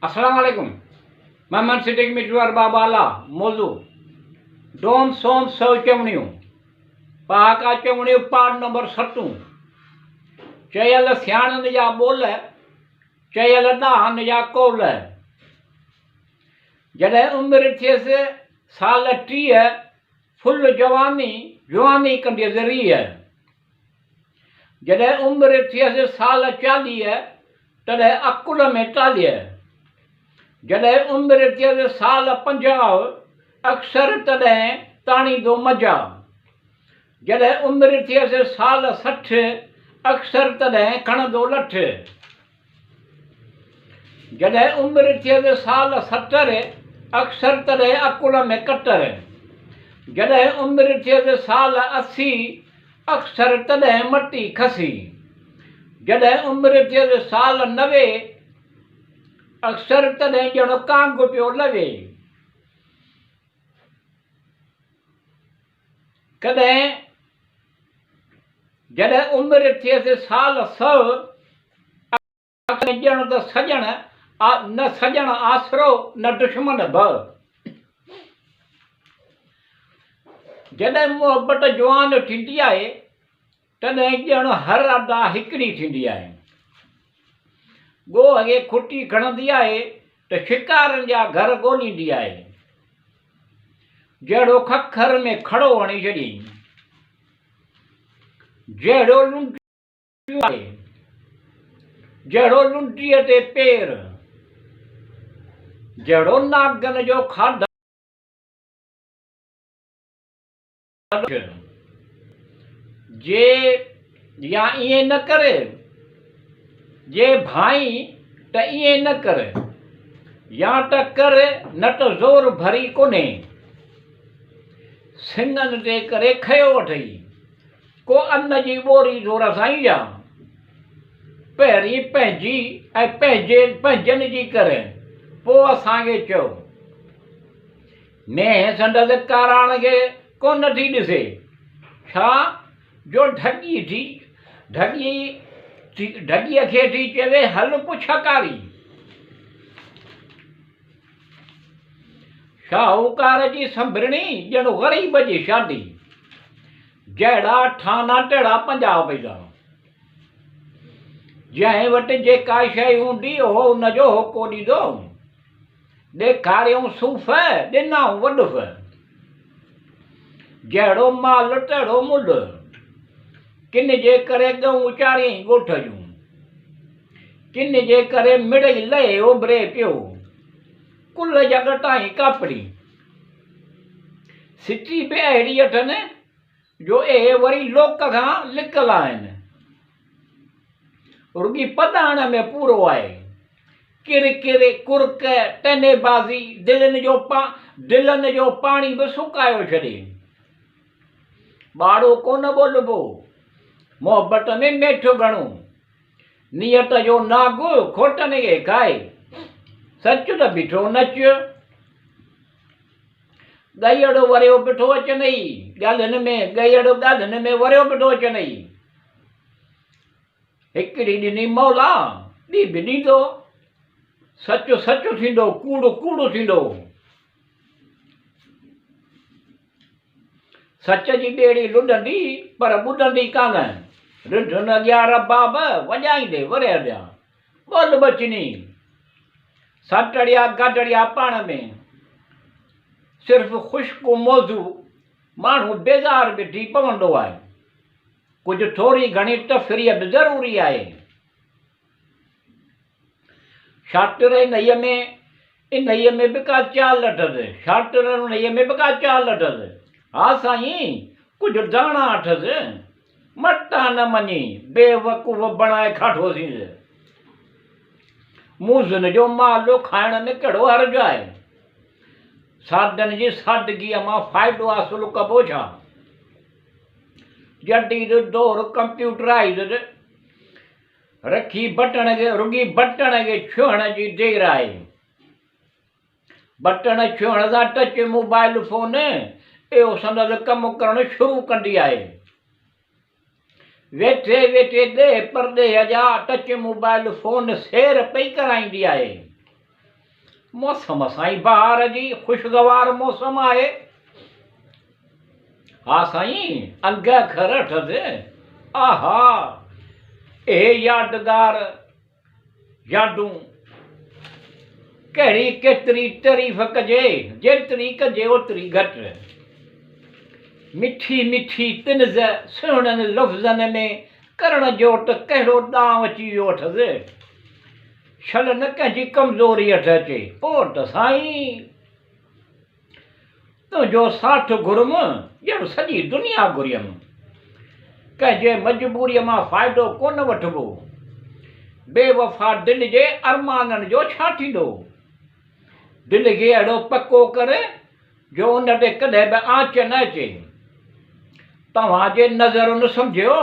अस्सलाम वालेकुम। मोहम्मद सिद्दीक मिटवार बाबाला मौजू डोम सोम सौ चवणियों पहाका चवणियों पाठ नंबर 7 चयल सियाणन जा बोल चयल दाहन जा कौल जॾहिं उमिरि थियसि साल 30 फुल जवानी कंदी ज़रीअ जॾहिं उमिरि थियसि साल 40 तॾहिं अकुल में 40 जॾहिं उमिरि थियसि साल 50 अक्सर तॾहिं ताणींदो मजा जॾहिं उमिरि थियसि साल 60 अक्सर तॾहिं खणंदो लठ जॾहिं उमिरि थियसि साल 70 अक्सर तॾहिं अकुल में कटर जॾहिं उमिरि थियसि साल 80 अक्सर तॾहिं मटी खसी जॾहिं उमिरि थियसि साल 90 अक्सर तॾहिं ॼण कांग पियो लवे कॾहिं जॾहिं उमिरि थियसि साल 100 ॼण त सजण न सजण आसरो न दुश्मन भ जॾहिं मोहबत जवान थींदी आहे तॾहिं ॼण हर अदा हिकिड़ी थींदी आहे ॻोह खे खुटी खणंदी आहे त शिकारनि जा घर ॻोल्हींदी आहे जहिड़ो खखर में खड़ो हणी छॾियईं जहिड़ो लुंटी आहे जहिड़ो लुंटीअ ते पेर जहिड़ो नागन जो खाधा जे या ईअं न करे जे भाई त ईअं न कर या त कर न त ज़ोर भरी कोन्हे सिंगनि ते करे खयो वठई को अन्न जी ॿोरी ज़ोर सां ई ॼा पहिरीं पंहिंजी ऐं पंहिंजनि जी कर पोइ असांखे चओ ने संदसि काराण खे कोन थी ॾिसे छा जो ढॻीअ खे थी चवे हल पुछकारी शाहूकार जी संभरणी ॼण ग़रीब जी शादी जहिड़ा ठाना टेड़ा 50 पैसा जंहिं वटि जेका शइ हूंदी हो हुनजो होको ॾींदो ॾेखारियऊं सूफ़ ॾिनऊं वॾुफ़ जहिड़ो माल तहिड़ो मुल्ह किन जे करे ॻऊं चारियईं ॻोठ जूं किन जे करे मिड़ई लहे उभिरे पियो कुल जॻटाई कापड़ी सिटी बि अहिड़ी अथनि जो ए वरी लोक खां लिकल आहिनि रुॻी पधाण में पूरो आहे किर कुर्क टनेबाज़ी दिलनि जो पाणी बि सुकायो छॾे ॿाड़ो कोन ॿोलिबो मोहबत में मेठो घणो नियत जो नागु खोटनि खे खाए सच त बीठो नच ॻईअड़ो वरियो बीठो अचनि ॻाल्हियुनि में ॻईअड़ो ॻाल्हियुनि में वरियो बीठो अचनि हिकिड़ी ॾिनी मौला ॿी बि ॾींदो सच सच थींदो कूड़ कूड़ थींदो सच जी ॿेड़ी लुॾंदी पर ॿुॾंदी कान रिढ न अॻियां रबाब वॼाईंदे वरे अॻियां ॿोल बचनी सटड़िया गडड़िया पाण में सिर्फ़ु ख़ुश्क मौज़ू माण्हू बेज़ार बि थी पवंदो आहे कुझु थोरी घणी तफ़रीह बि ज़रूरी आहे शातिर इन्हीअ में बि का चाल अथसि शातिर उन्हीअ में बि का चाल अथसि हा साईं कुझु दाणा अथसि मटा न मञी बेवकूफ़ बणाए खाठोसींसि मूज़न जो मालो खाइण में कहिड़ो हर्ज आहे साधन जी सादगीअ मां फ़ाइदो हासिलु कबो छा जदीद दौर कंप्यूटराइज़ड रखी रुॻी बटण खे छुहण जी देरि आहे बटण छुहण सां टच मोबाइल फ़ोन इहो संदसि कमु करणु शुरू कंदी आहे वेठे ॾे परॾेह जा टच मोबाइल फ़ोन सेर पई कराईंदी आहे मौसम साईं बहार जी खुशगवार मौसम आहे। हा साईं, अंग खरठ ते आहा ए यादगार यादूं कहिड़ी केतिरी तारीफ़ कजे, जेतिरी कजे ओतिरी घटि। मिठी मिठी तिनज़ सुहिणनि लफ़्ज़नि में करण जो त कहिड़ो ॾांहुं अची वियो अथसि। छल न कंहिंजी कमज़ोरी अठ अचे, पोइ त साईं तुंहिंजो साथ घुरमि ॼण सॼी दुनिया घुरियमि। कंहिंजे मजबूरीअ मां फ़ाइदो कोन वठिबो। बेवफ़ा दिलि जे अरमाननि जो छा थींदो। दिलि खे अहिड़ो पको करे जो उन ते कॾहिं बि आंच न अचे। तव्हांजे नज़र न सम्झियो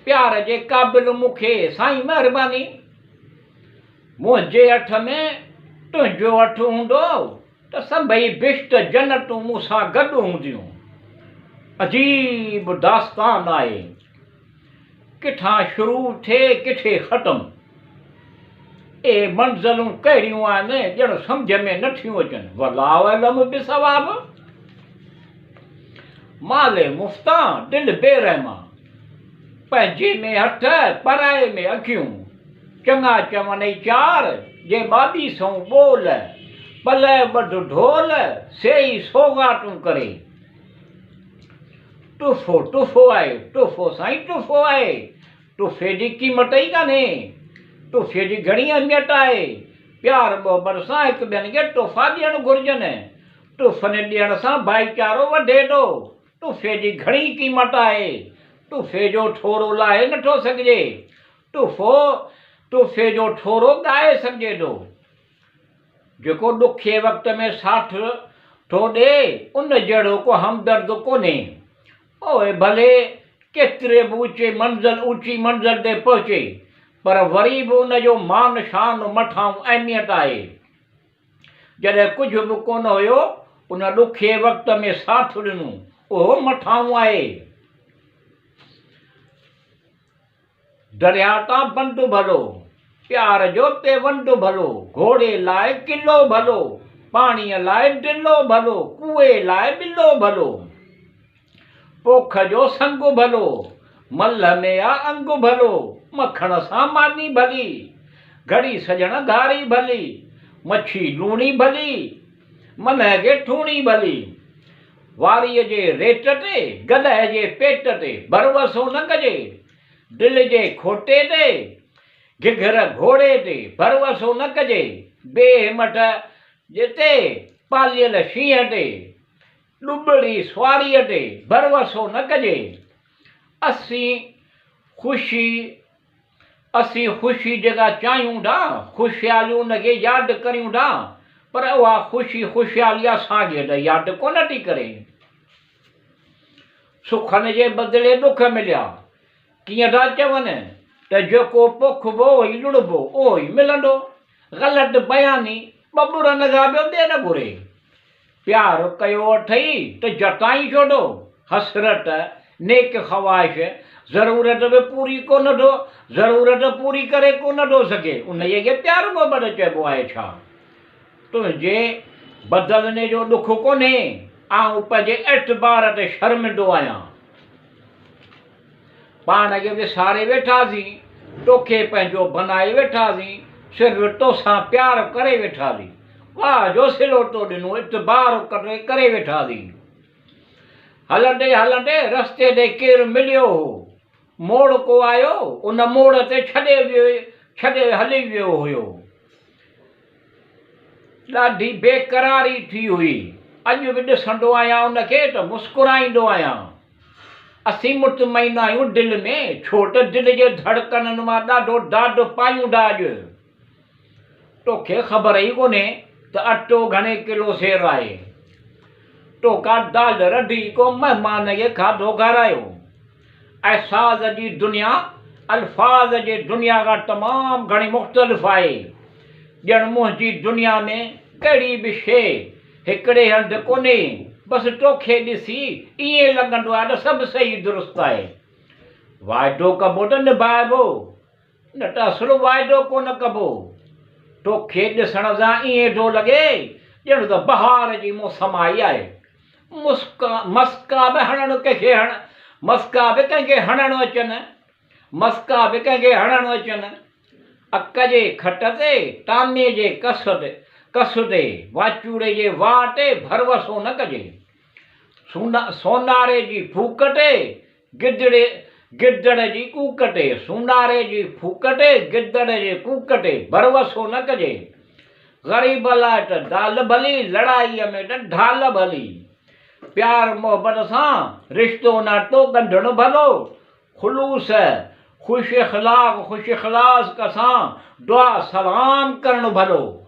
प्यार जे क़ाबिल मूंखे साईं महिरबानी। मुंहिंजे हथ में तुंहिंजो हथ हूंदो त सभई बिश्त जन्नतूं मूंसां गॾु हूंदियूं। अजीब दास्तान आहे, किथां शुरू थिए किथे ख़तमु। ए मंज़िलूं कहिड़ियूं आहिनि ॼण सम्झ में नथियूं अचनि। वलाउ अलम बिसवाब। माले मुफ़्तां दिलि बेरहमा, पंहिंजे में हथ पराए में अखियूं। चङा चवनि चार जे बादी सौ ॿोल, पल ॿध ढोल सेई सौगातूं करे। तुफ़ो तुफ़ो आहे, तुफ़ो साईं तुफ़ो आहे। तुफ़े जी क़ीमत ई कान्हे, तुफ़े जी घणी अहमियत आहे। प्यार मोहबत सां हिकु ॿियनि खे तुफ़ा ॾियणु घुरिजनि। तुफ़नि ॾियण सां भाईचारो वधे थो। तुफ़े जी घणी क़ीमत आहे, तुफ़े जो ठोरो लाहे नथो सघिजे। तुफ़े जो ठोरो ॻाए सघिजे थो। जेको ॾुखे वक़्त में साथ थो ॾे उन जहिड़ो को हमदर्द कोन्हे। ओए भले केतिरे बि ऊची मंज़िल ते पहुचे, पर वरी बि उनजो मान शान मथां अहमियत आहे। जॾहिं कुझु बि कोन हुयो उन ॾुखे वक़्त में साथ ॾिनो, उहो मथां आहे। दरिया तां बंदि भलो, प्यार जो पेवंद भलो। घोड़े लाइ किलो भलो, पाणीअ लाइ दिलो भलो, कुए लाइ ॿिलो भलो। पोख जो संग भलो, मल में आ अंग भलो। मखण सां मानी भली, घड़ी सजण घारी भली। मच्छी लूणी भली, मन खे ठूणी भली। वारीअ जे रेट ते, गदह जे पेट ते भरवसो न कजे। दिलि जे खोटे ते, घिघर घोड़े ते भरवसो न कजे। बेहिमत जिते पालियल शींहं ते, ॾुबड़ी सुवारीअ ते भरवसो न कजे। असीं ख़ुशी जेका चाहियूं था, ख़ुशहालियूं उनखे यादि करियूं था, पर उहा ख़ुशहाली असांखे त यादि कोन थी करे। सुखनि जे बदिले दुख मिलिया, कीअं था चवनि त जेको पोखिबो ई लुड़बो उहो ई मिलंदो। ग़लति बयानी ॿ खां ॿियो ॿिए न घुरे। प्यार कयो अथई त जताई छॾो। हसरत नेक ख़्वाहिश ज़रूरत बि पूरी कोन थो, ज़रूरत पूरी करे कोन थो सघे, उनजे खे प्यार मोहबत चइबो आहे छा? तुंहिंजे बदिलने जो ॾुख कोन्हे। आउं पंहिंजे एतबार ते शर्मिंदो आहियां। पाण खे विसारे वेठासीं, तोखे पंहिंजो बनाए वेठासीं, सिर्फ़ु तोसां प्यार करे वेठासीं। वाह जो सिलो तो ॾिनो, एतबार करे वेठासीं। हलंदे हलंदे रस्ते ते केरु मिलियो हो, मोड़ को आयो, उन मोड़ ते छॾे हली वियो हुयो। ॾाढी बेक़रारी थी हुई। अॼु बि ॾिसंदो आहियां उनखे त मुस्कुराईंदो आहियां। असीं मुतमइन आहियूं दिलि में, छो त दिलि जे धड़कननि मां ॾाढो दाद पायूं था अॼु। तोखे ख़बर ई कोन्हे त अटो घणे किलो सेर आहे। टोका दाल रधी को महिमान खे खाधो खारायो। अहसास जी दुनिया अल्फाज़ जे दुनिया खां तमामु घणी मुख़्तलिफ़ आहे। ॼण मुंहिंजी दुनिया में कहिड़ी बि शइ हिकिड़े हंधि कोन्हे। बसि तोखे ॾिसी ईअं लॻंदो आहे त सभु सही दुरुस्त आहे। वाइदो कबो त निभाइबो, न त असुलु वाइदो कोन कबो। तोखे ॾिसण सां ईअं थो लॻे ॼण त बहार जी मौसम आई आहे। मस्का बि हणणु कंहिंखे मस्का बि कंहिंखे हणणु अचनि, मस्का बि कंहिंखे हणणु अचनि। अक जे खट ते, ताने जे कस ते, वाचूड़े जे वाह ते भरवसो न कजे। सोनारे जी फूक ते, गिदड़ जी कूक ते, सोनारे जी फूक ते, गिदड़ जे कूक ते भरवसो न कजे। ग़रीब लाइ त दाल भली, लड़ाईअ में त ढाल भली। प्यार मोहब्बत सां रिश्तो नातो ॻंढणु भलो। ख़ुलूस ख़ुश इख़लाक़ सां दुआ सलाम करणु भलो।